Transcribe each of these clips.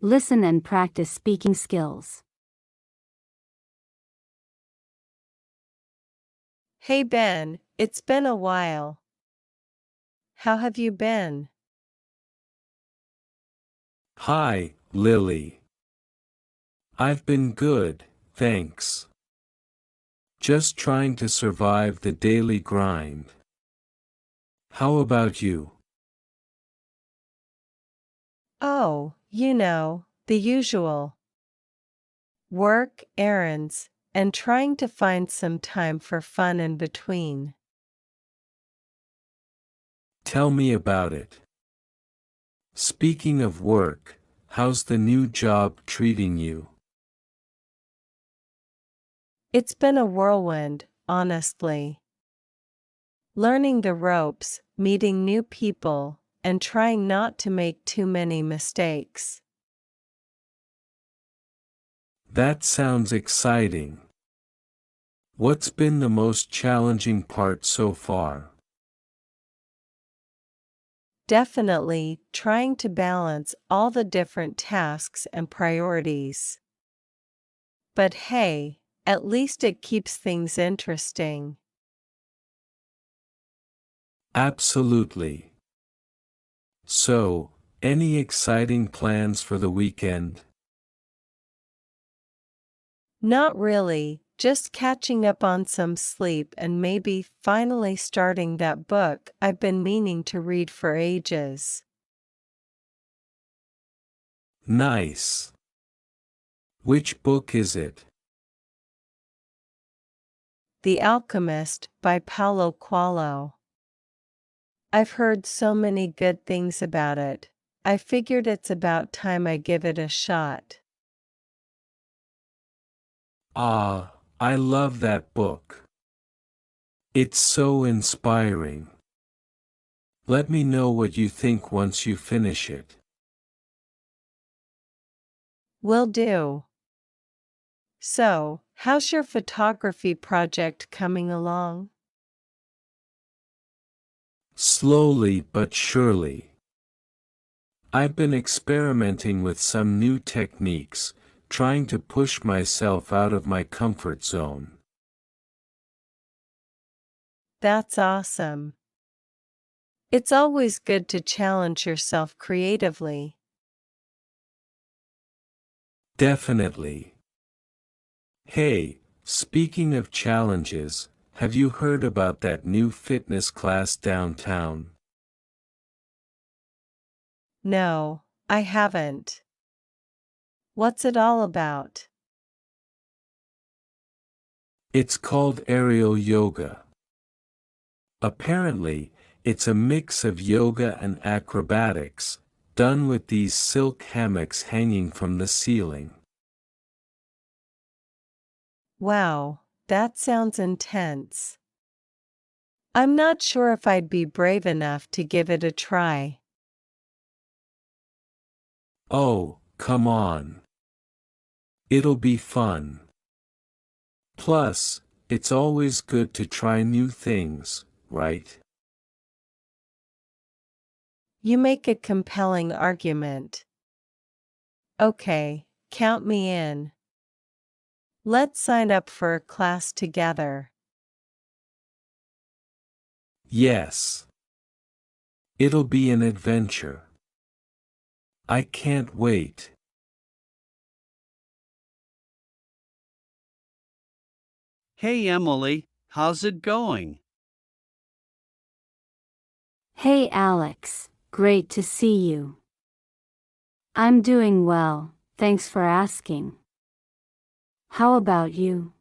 Listen and practice speaking skills. Hey Ben, it's been a while. How have you been? Hi, Lily. I've been good, thanks. Just trying to survive the daily grind. How about you? Oh, the usual. Work, errands, and trying to find some time for fun in between. Tell me about it. Speaking of work, how's the new job treating you? It's been a whirlwind, honestly. Learning the ropes, meeting new people, and trying not to make too many mistakes. That sounds exciting. What's been the most challenging part so far? Definitely trying to balance all the different tasks and priorities. But hey, at least it keeps things interesting. Absolutely. So, any exciting plans for the weekend? Not really, just catching up on some sleep and maybe finally starting that book I've been meaning to read for ages. Nice. Which book is it? The Alchemist by Paulo Coelho. I've heard so many good things about it. I figured it's about time I give it a shot. Ah, I love that book. It's so inspiring. Let me know what you think once you finish it. Will do. So, how's your photography project coming along? Slowly but surely. I've been experimenting with some new techniques, trying to push myself out of my comfort zone. That's awesome. It's always good to challenge yourself creatively. Definitely. Hey, speaking of challenges, have you heard about that new fitness class downtown? No, I haven't. What's it all about? It's called aerial yoga. Apparently, it's a mix of yoga and acrobatics, done with these silk hammocks hanging from the ceiling. Wow, that sounds intense. I'm not sure if I'd be brave enough to give it a try. Oh, come on. It'll be fun. Plus, it's always good to try new things, right? You make a compelling argument. Okay, count me in. Let's sign up for a class together. Yes. It'll be an adventure. I can't wait. Hey Emily, how's it going? Hey Alex, great to see you. I'm doing well, thanks for asking. How about you?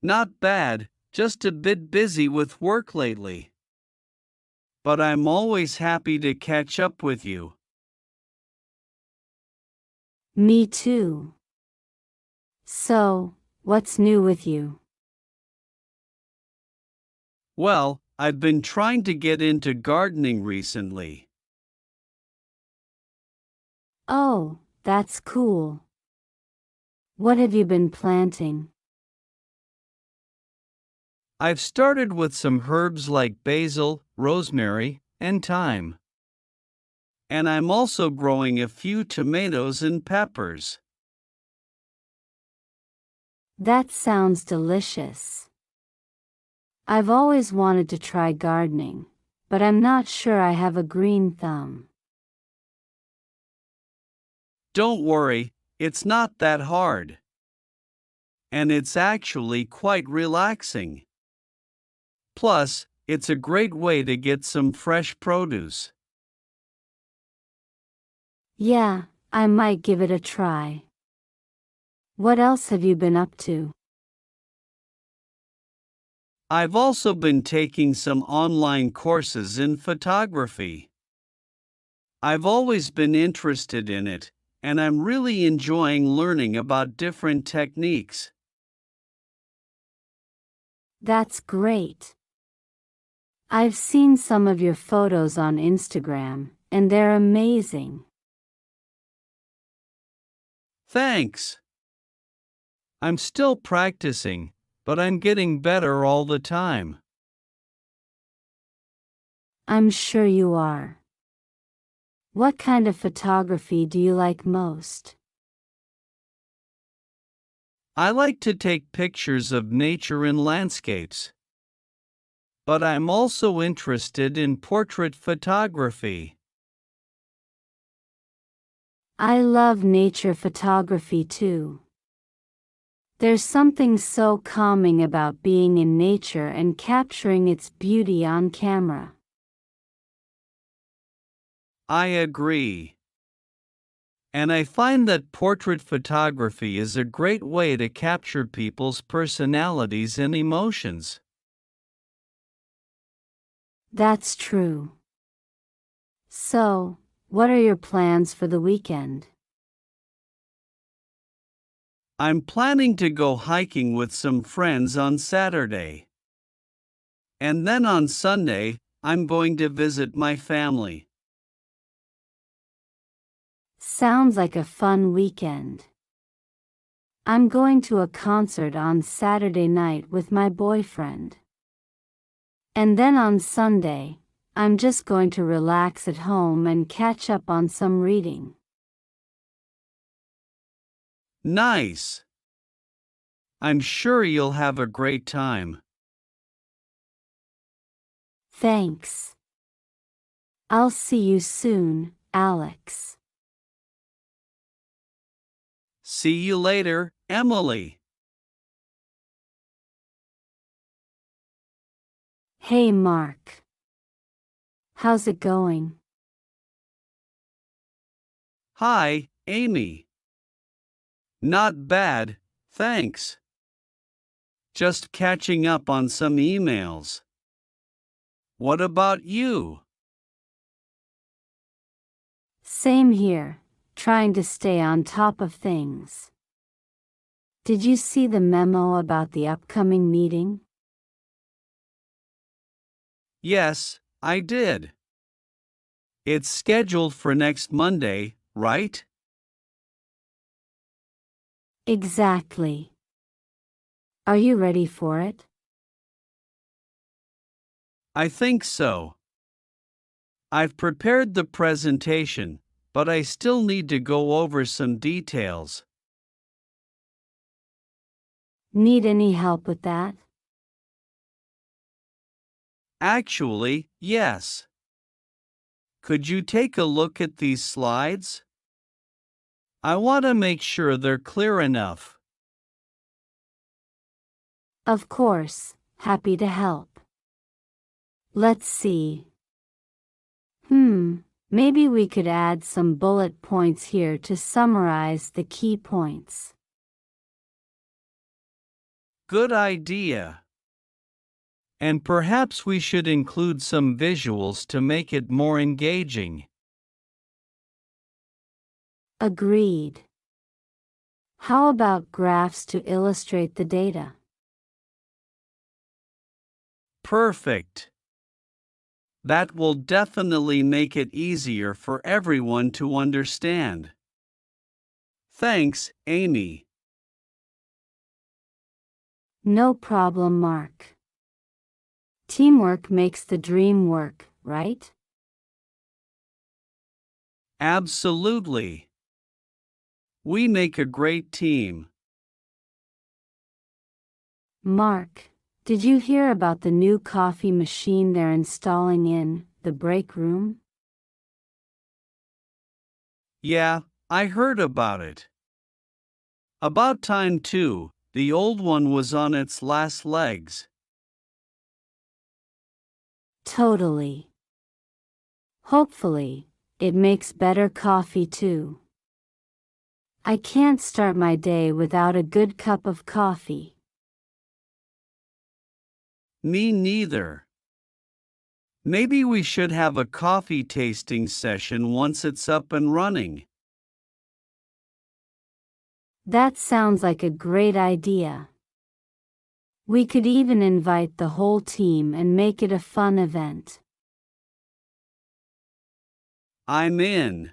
Not bad, just a bit busy with work lately. But I'm always happy to catch up with you. Me too. So, what's new with you? Well, I've been trying to get into gardening recently. Oh, that's cool. What have you been planting? I've started with some herbs like basil, rosemary, and thyme. And I'm also growing a few tomatoes and peppers. That sounds delicious. I've always wanted to try gardening, but I'm not sure I have a green thumb. Don't worry, it's not that hard. And it's actually quite relaxing. Plus, it's a great way to get some fresh produce. Yeah, I might give it a try. What else have you been up to? I've also been taking some online courses in photography. I've always been interested in it, and I'm really enjoying learning about different techniques. That's great. I've seen some of your photos on Instagram, and they're amazing. Thanks. I'm still practicing, but I'm getting better all the time. I'm sure you are. What kind of photography do you like most? I like to take pictures of nature and landscapes. But I'm also interested in portrait photography. I love nature photography too. There's something so calming about being in nature and capturing its beauty on camera. I agree. And I find that portrait photography is a great way to capture people's personalities and emotions. That's true. So, what are your plans for the weekend? I'm planning to go hiking with some friends on Saturday. And then on Sunday, I'm going to visit my family. Sounds like a fun weekend. I'm going to a concert on Saturday night with my boyfriend. And then on Sunday, I'm just going to relax at home and catch up on some reading. Nice. I'm sure you'll have a great time. Thanks. I'll see you soon, Alex. See you later, Emily. Hey Mark. How's it going? Hi, Amy. Not bad, thanks. Just catching up on some emails. What about you? Same here, trying to stay on top of things. Did you see the memo about the upcoming meeting? Yes, I did. It's scheduled for next Monday, right? Exactly. Are you ready for it? I think so. I've prepared the presentation, but I still need to go over some details. Need any help with that? Actually, yes. Could you take a look at these slides? I want to make sure they're clear enough. Of course, happy to help. Let's see. Maybe we could add some bullet points here to summarize the key points. Good idea. And perhaps we should include some visuals to make it more engaging. Agreed. How about graphs to illustrate the data? Perfect. That will definitely make it easier for everyone to understand. Thanks, Amy. No problem, Mark. Teamwork makes the dream work, right? Absolutely. We make a great team. Mark, did you hear about the new coffee machine they're installing in the break room? Yeah, I heard about it. About time too, the old one was on its last legs. Totally. Hopefully, it makes better coffee too. I can't start my day without a good cup of coffee. Me neither. Maybe we should have a coffee tasting session once it's up and running. That sounds like a great idea. We could even invite the whole team and make it a fun event. I'm in.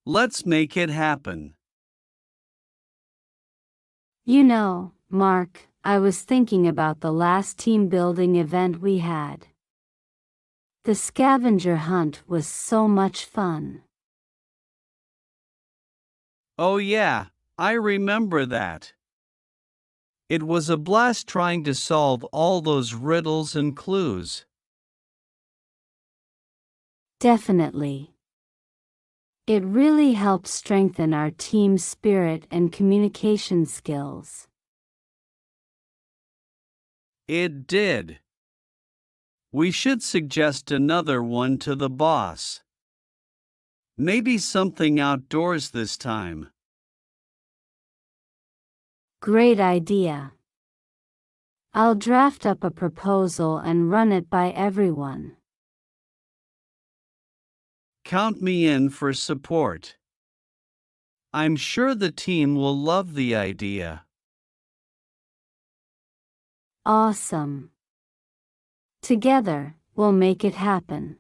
Let's make it happen. You know, Mark, I was thinking about the last team building event we had. The scavenger hunt was so much fun. Oh yeah, I remember that. It was a blast trying to solve all those riddles and clues. Definitely. It really helped strengthen our team spirit and communication skills. It did. We should suggest another one to the boss. Maybe something outdoors this time. Great idea. I'll draft up a proposal and run it by everyone. Count me in for support. I'm sure the team will love the idea. Awesome. Together, we'll make it happen.